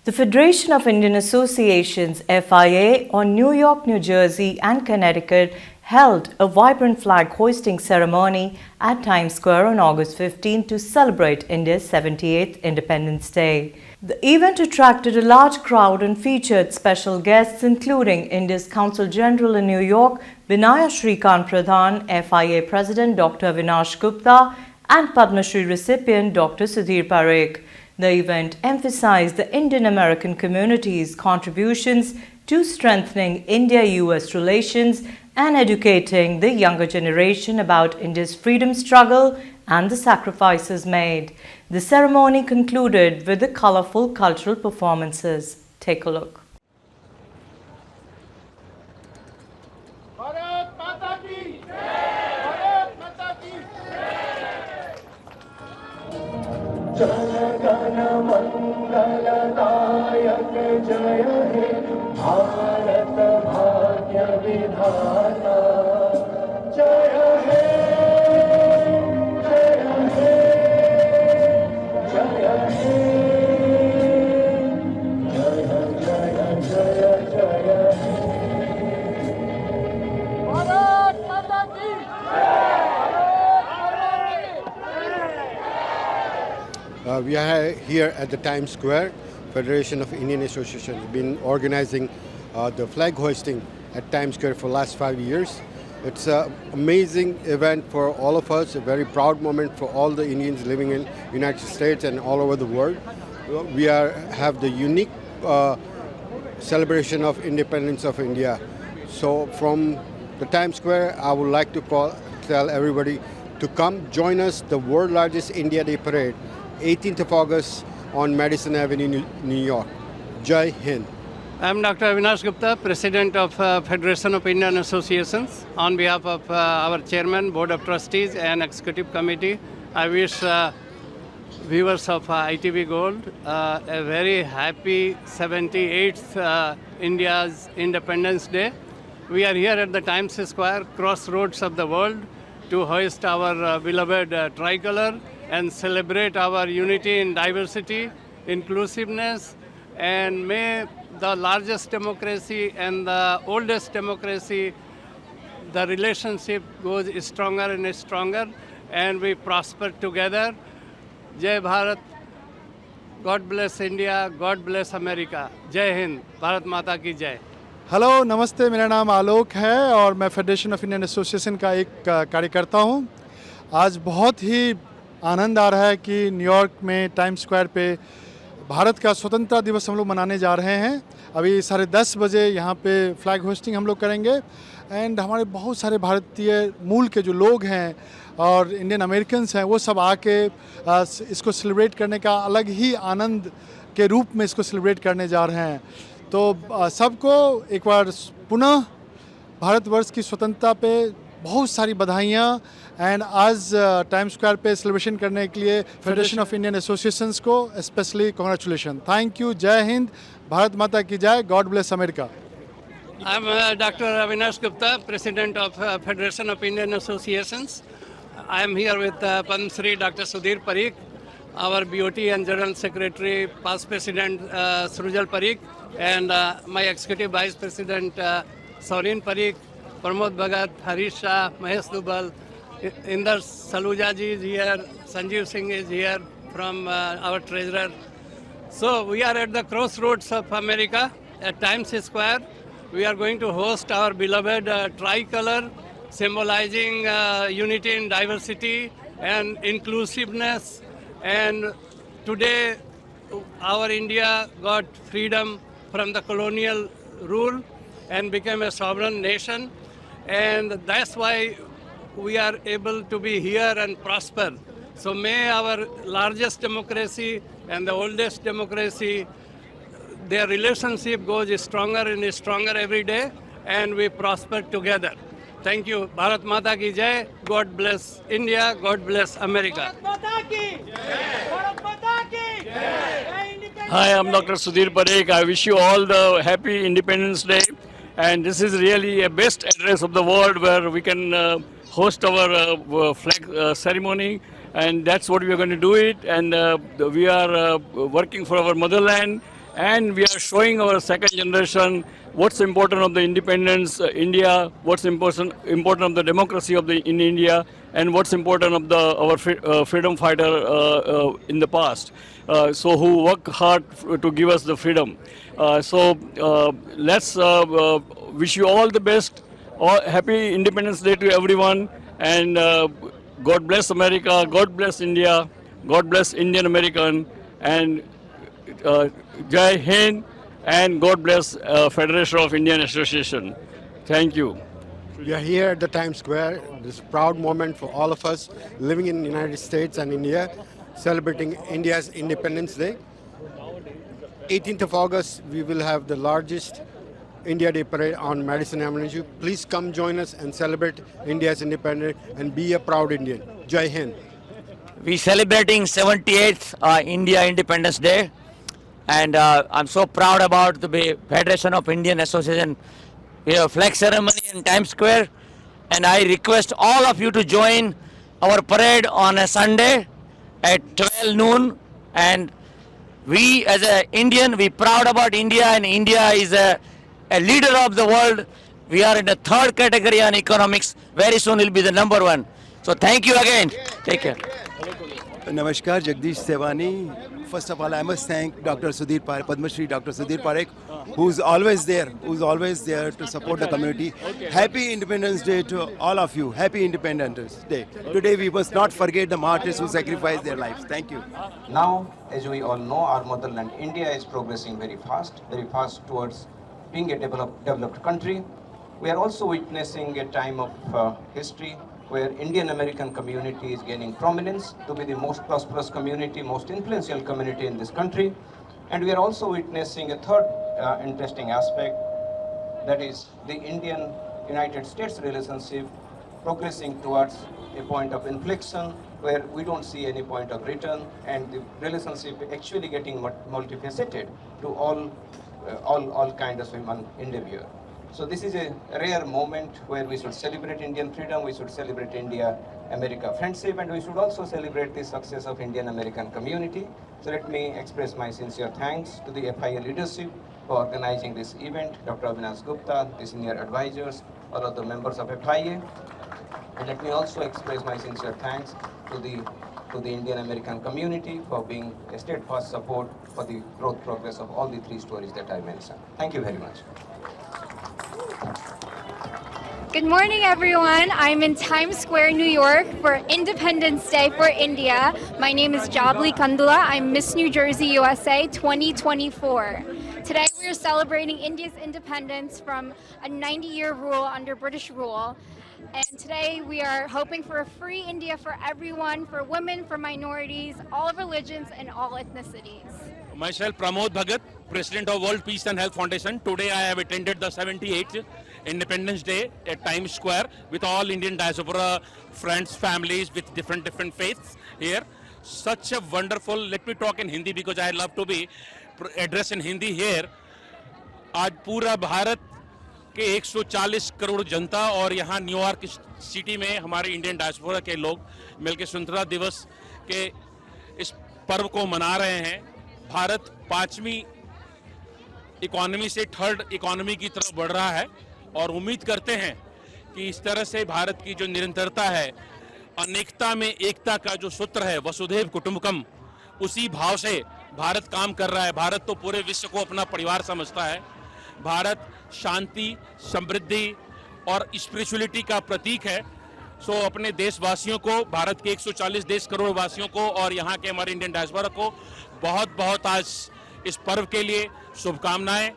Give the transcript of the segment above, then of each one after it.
The Federation of Indian Associations (FIA) on New York, New Jersey and Connecticut held a vibrant flag hoisting ceremony at Times Square on August 15 to celebrate India's 78th Independence Day. The event attracted a large crowd and featured special guests including India's Consul General in New York, Vinaya Shrikant Pradhan, FIA President Dr. Avinash Gupta and Padma Shri recipient Dr. Sudhir Parikh. The event emphasized the Indian-American community's contributions to strengthening India-US relations and educating the younger generation about India's freedom struggle and the sacrifices made. The ceremony concluded with the colorful cultural performances. Take a look. Bharat माता की जय, भारत माता की जय। जन मंगलदायक जय हे भारत भाग्य विधाता जय हे जय हे जय हे जय जय जय जय हे भारत माता की We are here at the Times Square. Federation of Indian Associations has been organizing the flag hoisting at Times Square for the last 5 years. It's an amazing event for all of us, a very proud moment for all the Indians living in United States and all over the world. We have the unique celebration of independence of India. So from the Times Square, I would like to tell everybody to come join us, the world largest India Day Parade, 18th of August on Madison Avenue, New York. Jai Hind. I am Dr. Avinash Gupta, President of Federation of Indian Associations. On behalf of our Chairman, Board of Trustees and Executive Committee, I wish viewers of ITV Gold a very happy 78th India's Independence Day. We are here at the Times Square, crossroads of the world, to hoist our beloved tricolor and celebrate our unity in diversity, inclusiveness, and may the largest democracy and the oldest democracy, the relationship goes stronger and stronger, and we prosper together. Jai Bharat, God bless India, God bless America. Jai Hind, Bharat Mata ki Jai. Hello नमस्ते, मेरा नाम आलोक है और मैं federation of Indian association का एक कार्यकर्ता हूं। आज बहुत ही आनंद आ रहा है कि न्यूयॉर्क में टाइम्स स्क्वायर पे भारत का स्वतंत्रता दिवस हम लोग मनाने जा रहे हैं। अभी 10:30 बजे यहाँ पे फ्लैग होस्टिंग हम लोग करेंगे एंड हमारे बहुत सारे भारतीय मूल के जो लोग हैं और इंडियन अमेरिकन्स हैं वो सब आके इसको सेलिब्रेट करने का अलग ही आनंद के रूप में इसको सेलिब्रेट करने जा रहे हैं। तो सबको एक बार पुनः भारतवर्ष की स्वतंत्रता पे बहुत सारी बधाइयाँ एंड आज टाइम्स स्क्वायर पे सेलिब्रेशन करने के लिए फेडरेशन ऑफ इंडियन एसोसिएशंस को स्पेशली कांग्रेचुलेशन। Thank you. जय हिंद, भारत माता की जय, God bless America. I am Dr. Avinash Gupta, President of Federation of Indian Associations. I am here with Padma Shri Dr. Sudhir Parikh, our BOT and General Secretary, past President Srujal Parikh, and my Executive Vice President Saurin Parikh, Pramod Bhagat, Harish Shah, Mahesh Dubal, Inder Saluja ji is here, Sanjeev Singh is here from our Treasurer. So we are at the crossroads of America at Times Square. We are going to host our beloved tricolor, symbolizing unity in diversity and inclusiveness. And today, our India got freedom from the colonial rule and became a sovereign nation. And that's why we are able to be here and prosper. So may our largest democracy and the oldest democracy, their relationship goes stronger and stronger every day, and we prosper together. Thank you. Bharat Mata ki Jai. God bless India. God bless America. Hi, I'm Dr. Sudhir Parikh. I wish you all the happy Independence Day. And this is really a best address of the world where we can host our flag ceremony. And that's what we are going to do it. And we are working for our motherland. and we are showing our second generation what's important of the independence India, what's important of the democracy of the in India, and what's important of the our freedom fighter in the past. So who work hard to give us the freedom. Let's wish you all the best. All, happy Independence Day to everyone, and God bless America, God bless India, God bless Indian American, and Jai Hind, and God bless Federation of Indian Association. Thank you. We are here at the Times Square. This proud moment for all of us living in the United States and India, celebrating India's Independence Day. 18th of August, we will have the largest India Day parade on Madison Avenue. Please come join us and celebrate India's independence and be a proud Indian. Jai Hind. We celebrating 78th India Independence Day, and I'm so proud about the Federation of Indian Association. We have a flag ceremony in Times Square, and I request all of you to join our parade on a Sunday at 12 noon. And we as an Indian, we proud about India, and India is a leader of the world. We are in the third category on economics. Very soon we'll be the number one. So thank you again. Take care. Namaskar, Jagdish Sevani. First of all, I must thank Dr. Sudhir Parekh, Padma Shri Dr. Sudhir Parekh, who's always there to support the community. Happy Independence Day to all of you. Happy Independence Day. Today we must not forget the martyrs who sacrificed their lives. Thank you. Now, as we all know, our motherland India is progressing very fast towards being a developed country. We are also witnessing a time of history where Indian American community is gaining prominence to be the most prosperous community, most influential community in this country. And we are also witnessing a third interesting aspect, that is the Indian-United States relationship progressing towards a point of inflection where we don't see any point of return, and the relationship actually getting multifaceted to all kinds of human endeavor. So this is a rare moment where we should celebrate Indian freedom, we should celebrate India-America friendship, and we should also celebrate the success of Indian-American community. So let me express my sincere thanks to the FIA leadership for organizing this event, Dr. Avinash Gupta, the senior advisors, all of the members of FIA. And let me also express my sincere thanks to the Indian-American community for being a steadfast support for the growth progress of all the three stories that I mentioned. Thank you very much. Good morning, everyone. I'm in Times Square, New York for Independence Day for India. My name is Jabli Kandula. I'm Miss New Jersey, USA 2024. Today we are celebrating India's independence from a 90-year rule under British rule. And today we are hoping for a free India for everyone, for women, for minorities, all religions and all ethnicities. Myself, Pramod Bhagat, President of World Peace and Health Foundation. Today I have attended the 78th Independence Day at Times Square with all Indian diaspora friends, families with different faiths here. Such a wonderful, let me talk in Hindi because I love to be addressed in Hindi here. आज पूरा भारत के 140 करोड़ जनता और यहाँ New York city में हमारे Indian diaspora के लोग मिलकर स्वतंत्रता दिवस के इस पर्व को मना रहे हैं। भारत 5वीं इकोनॉमी से 3rd इकोनॉमी की तरफ बढ़ रहा है और उम्मीद करते हैं कि इस तरह से भारत की जो निरंतरता है, अनेकता में एकता का जो सूत्र है, वसुधैव कुटुंबकम, उसी भाव से भारत काम कर रहा है। भारत तो पूरे विश्व को अपना परिवार समझता है। भारत शांति, समृद्धि और स्पिरिचुअलिटी का प्रतीक है। सो अपने देशवासियों को, भारत के 140 देश करोड़ वासियों को और यहाँ के हमारे इंडियन डायस्पोरा को बहुत आज इस पर्व के लिए शुभकामनाएं।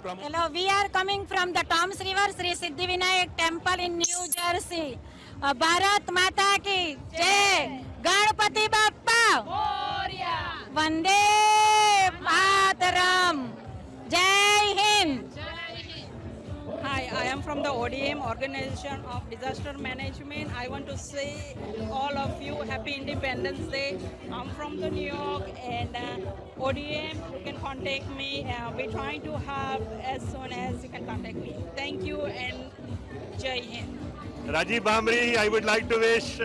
Hello, we are coming from the Toms River, Sri Siddhivinayak Temple in New Jersey. Bharat Mata ki Jai, Ganpati Bappa Moria, Vande Mataram, Jai Hind. Hi, I am from the ODM, Organization of Disaster Management. I want to say all of you Happy Independence Day. I'm from the New York, and ODM, you can contact me. We're trying to have as soon as you can contact me. Thank you and Jai Hind. Rajiv Bhamri, I would like to wish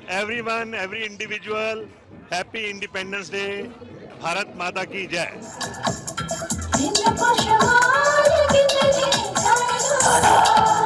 everyone, every individual Happy Independence Day. Bharat Mata ki Jai. निन्न खुशहाल कितने सालों